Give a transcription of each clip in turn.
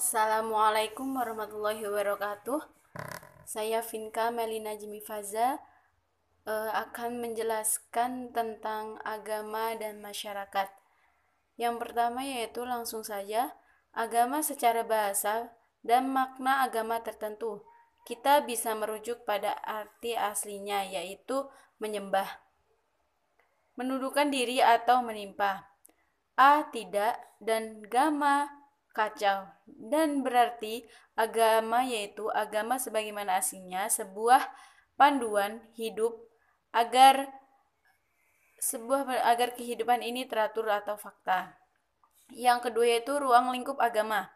Assalamualaikum warahmatullahi wabarakatuh. Saya Vinka Melina Jimifaza akan menjelaskan tentang agama dan masyarakat. Yang pertama yaitu langsung saja, agama secara bahasa dan makna agama tertentu. Kita bisa merujuk pada arti aslinya yaitu menyembah, menundukkan diri atau menimpa. Tidak dan gama kacau, dan berarti agama yaitu agama sebagaimana aslinya sebuah panduan hidup agar kehidupan ini teratur atau fakta. Yang kedua yaitu ruang lingkup agama.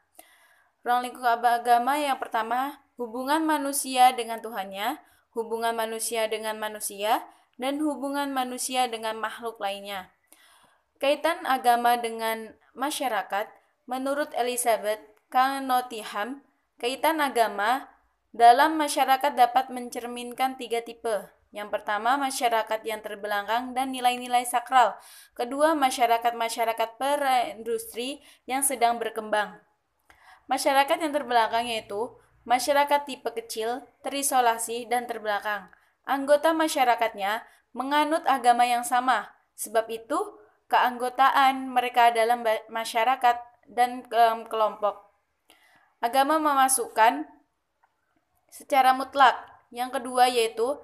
Ruang lingkup agama yang pertama, hubungan manusia dengan Tuhannya, hubungan manusia dengan manusia, dan hubungan manusia dengan makhluk lainnya. Kaitan agama dengan masyarakat, menurut Elizabeth K. Nottingham, kaitan agama dalam masyarakat dapat mencerminkan 3 tipe. Yang pertama, masyarakat yang terbelakang dan nilai-nilai sakral. Kedua, masyarakat perindustri yang sedang berkembang. Masyarakat yang terbelakang yaitu masyarakat tipe kecil, terisolasi, dan terbelakang. Anggota masyarakatnya menganut agama yang sama. Sebab itu, keanggotaan mereka dalam masyarakat dan kelompok. Agama memasukkan secara mutlak. Yang kedua yaitu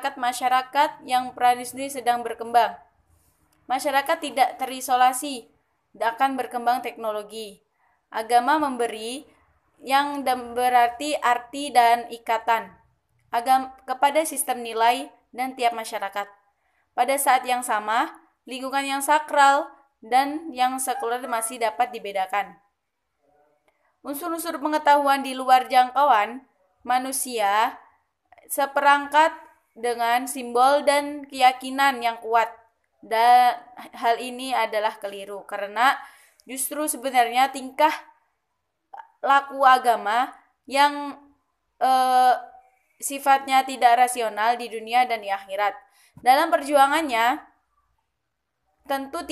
masyarakat yang perindustri sedang berkembang. Masyarakat tidak terisolasi, akan berkembang teknologi. Agama memberi yang berarti arti dan ikatan kepada sistem nilai dan tiap masyarakat. Pada saat yang sama, lingkungan yang sakral dan yang sekuler masih dapat dibedakan. Unsur-unsur pengetahuan di luar jangkauan manusia seperangkat dengan simbol dan keyakinan yang kuat. Dan hal ini adalah keliru karena justru sebenarnya tingkah laku agama yang sifatnya tidak rasional di dunia dan di akhirat. Dalam perjuangannya tentu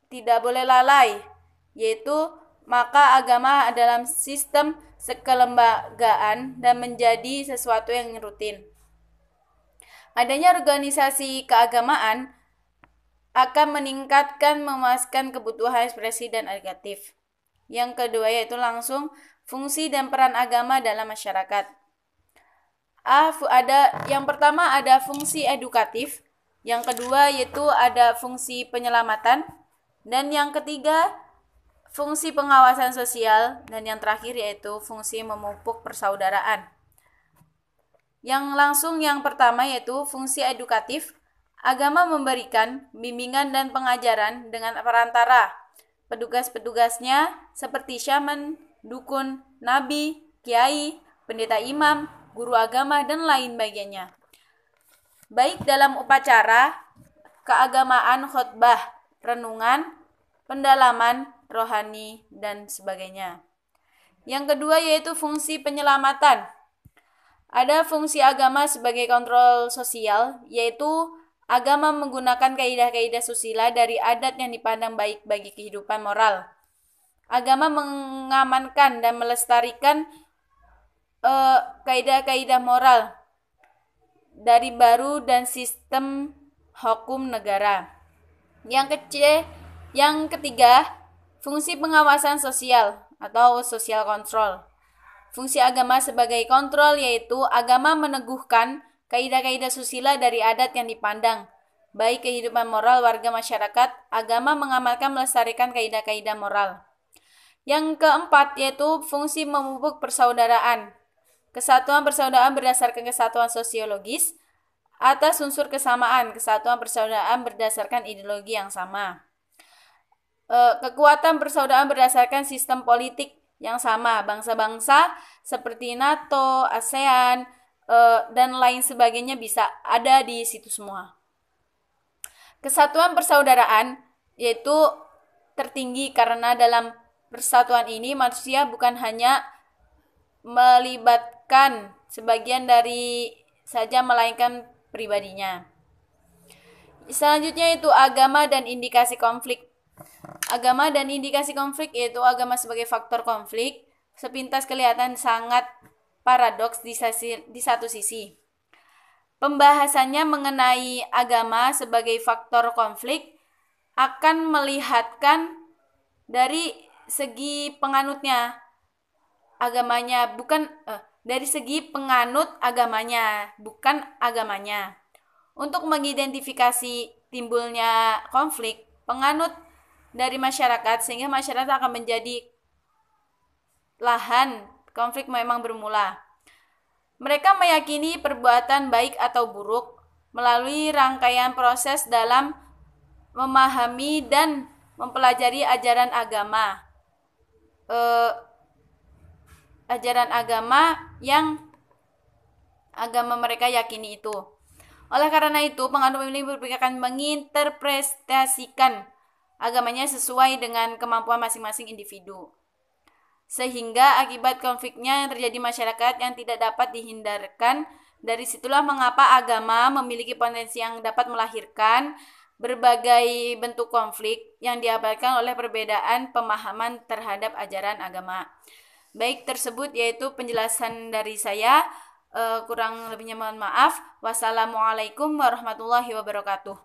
tidak boleh lalai, yaitu maka agama dalam sistem kelembagaan dan menjadi sesuatu yang rutin. Adanya organisasi keagamaan akan meningkatkan memuaskan kebutuhan ekspresi dan edukatif. Yang kedua yaitu langsung fungsi dan peran agama dalam masyarakat. Yang pertama ada fungsi edukatif, yang kedua yaitu ada fungsi penyelamatan, dan yang ketiga fungsi pengawasan sosial, dan yang terakhir yaitu fungsi memupuk persaudaraan. Yang pertama yaitu fungsi edukatif. Agama memberikan bimbingan dan pengajaran dengan perantara petugas-petugasnya seperti syaman, dukun, nabi, kiai, pendeta imam, guru agama, dan lain bagiannya. Baik dalam upacara, keagamaan, khotbah, renungan, pendalaman, rohani, dan sebagainya. Yang kedua yaitu fungsi penyelamatan. Ada fungsi agama sebagai kontrol sosial, yaitu agama menggunakan kaidah-kaidah susila dari adat yang dipandang baik bagi kehidupan moral. Agama mengamankan dan melestarikan kaidah-kaidah moral dari baru dan sistem hukum negara. Yang ketiga, fungsi pengawasan sosial atau social control. Fungsi agama sebagai kontrol yaitu agama meneguhkan kaidah-kaidah susila dari adat yang dipandang baik kehidupan moral warga masyarakat. Agama mengamalkan melestarikan kaidah-kaidah moral. Yang keempat yaitu fungsi memupuk persaudaraan. Kesatuan persaudaraan berdasarkan kesatuan sosiologis atas unsur kesamaan. Kesatuan persaudaraan berdasarkan ideologi yang sama. Kekuatan persaudaraan berdasarkan sistem politik yang sama. Bangsa-bangsa seperti NATO, ASEAN, dan lain sebagainya bisa ada di situ semua. Kesatuan persaudaraan yaitu tertinggi karena dalam persatuan ini manusia bukan hanya melibatkan sebagian dari saja melainkan pribadinya. Selanjutnya itu agama dan indikasi konflik. Agama dan indikasi konflik, yaitu agama sebagai faktor konflik, sepintas kelihatan sangat paradoks di satu sisi. Pembahasannya mengenai agama sebagai faktor konflik akan melihatkan dari segi penganutnya agamanya, bukan dari segi penganut agamanya, bukan agamanya. Untuk mengidentifikasi timbulnya konflik, penganut dari masyarakat, sehingga masyarakat akan menjadi lahan konflik memang bermula. Mereka meyakini perbuatan baik atau buruk melalui rangkaian proses dalam memahami dan mempelajari ajaran agama. Ajaran agama yang agama mereka yakini itu. Oleh karena itu, penganut memilih berpikiran menginterpretasikan agamanya sesuai dengan kemampuan masing-masing individu. Sehingga akibat konfliknya yang terjadi masyarakat yang tidak dapat dihindarkan. Dari situlah mengapa agama memiliki potensi yang dapat melahirkan berbagai bentuk konflik yang diakibatkan oleh perbedaan pemahaman terhadap ajaran agama. Baik, tersebut yaitu penjelasan dari saya. Kurang lebihnya mohon maaf. Wassalamualaikum warahmatullahi wabarakatuh.